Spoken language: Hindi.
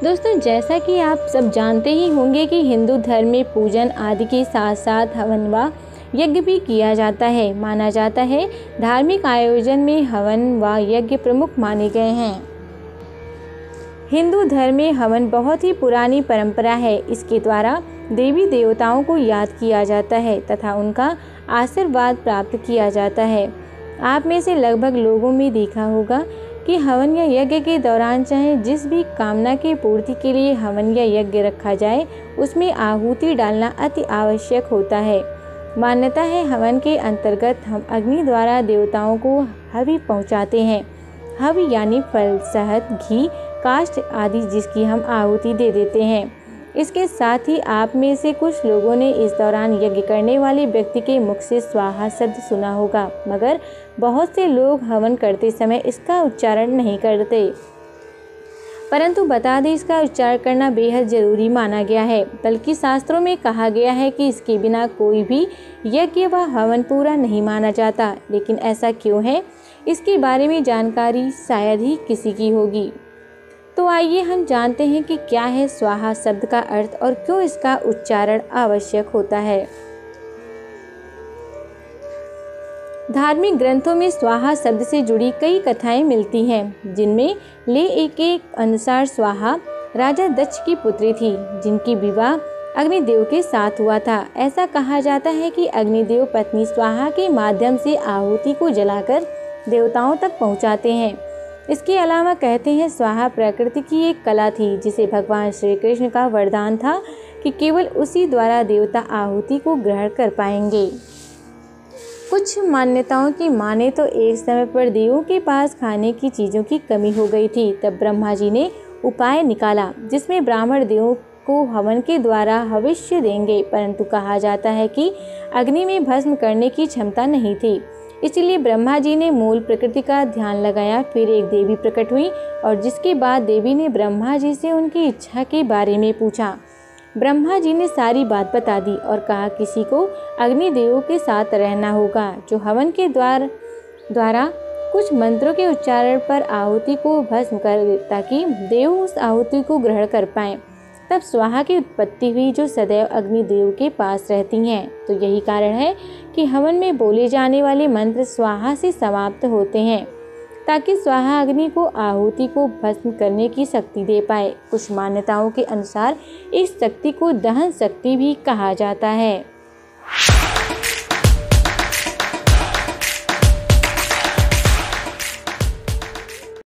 दोस्तों, जैसा कि आप सब जानते ही होंगे कि हिंदू धर्म में पूजन आदि के साथ साथ हवन व यज्ञ भी किया जाता है। माना जाता है धार्मिक आयोजन में हवन व यज्ञ प्रमुख माने गए हैं। हिंदू धर्म में हवन बहुत ही पुरानी परंपरा है। इसके द्वारा देवी देवताओं को याद किया जाता है तथा उनका आशीर्वाद प्राप्त किया जाता है। आप में से लगभग लोगों में देखा होगा कि हवन या यज्ञ के दौरान चाहे जिस भी कामना की पूर्ति के लिए हवन या यज्ञ रखा जाए, उसमें आहुति डालना अति आवश्यक होता है। मान्यता है हवन के अंतर्गत हम अग्नि द्वारा देवताओं को हवि पहुँचाते हैं। हवि यानी फल, शहद, घी, काष्ठ आदि जिसकी हम आहुति दे देते हैं। इसके साथ ही आप में से कुछ लोगों ने इस दौरान यज्ञ करने वाले व्यक्ति के मुख से स्वाहा शब्द सुना होगा, मगर बहुत से लोग हवन करते समय इसका उच्चारण नहीं करते। परंतु बता दें, इसका उच्चारण करना बेहद जरूरी माना गया है। बल्कि शास्त्रों में कहा गया है कि इसके बिना कोई भी यज्ञ व हवन पूरा नहीं माना जाता। लेकिन ऐसा क्यों है, इसके बारे में जानकारी शायद ही किसी की होगी। तो आइए हम जानते हैं कि क्या है स्वाहा शब्द का अर्थ और क्यों इसका उच्चारण आवश्यक होता है। धार्मिक ग्रंथों में स्वाहा शब्द से जुड़ी कई कथाएं मिलती हैं, जिनमें ले के अनुसार स्वाहा राजा दक्ष की पुत्री थी, जिनकी विवाह अग्निदेव के साथ हुआ था। ऐसा कहा जाता है कि अग्निदेव पत्नी स्वाहा के माध्यम से आहुति को जलाकर देवताओं तक पहुंचाते हैं। इसके अलावा कहते हैं स्वाहा प्रकृति की एक कला थी, जिसे भगवान श्री कृष्ण का वरदान था कि केवल उसी द्वारा देवता आहुति को ग्रहण कर पाएंगे। कुछ मान्यताओं की माने तो एक समय पर देवों के पास खाने की चीज़ों की कमी हो गई थी। तब ब्रह्मा जी ने उपाय निकाला, जिसमें ब्राह्मण देवों को हवन के द्वारा हविष्य देंगे, परंतु कहा जाता है कि अग्नि में भस्म करने की क्षमता नहीं थी। इसलिए ब्रह्मा जी ने मूल प्रकृति का ध्यान लगाया। फिर एक देवी प्रकट हुई और जिसके बाद देवी ने ब्रह्मा जी से उनकी इच्छा के बारे में पूछा। ब्रह्मा जी ने सारी बात बता दी और कहा किसी को अग्निदेवों के साथ रहना होगा, जो हवन के द्वारा कुछ मंत्रों के उच्चारण पर आहुति को भस्म कर दे, ताकि देव उस आहुति को ग्रहण कर पाएं। तब स्वाहा की उत्पत्ति हुई, जो सदैव अग्निदेव के पास रहती हैं। तो यही कारण है कि हवन में बोले जाने वाले मंत्र स्वाहा से समाप्त होते हैं, ताकि स्वाहा अग्नि को आहुति को भस्म करने की शक्ति दे पाए। कुछ मान्यताओं के अनुसार इस शक्ति को दहन शक्ति भी कहा जाता है।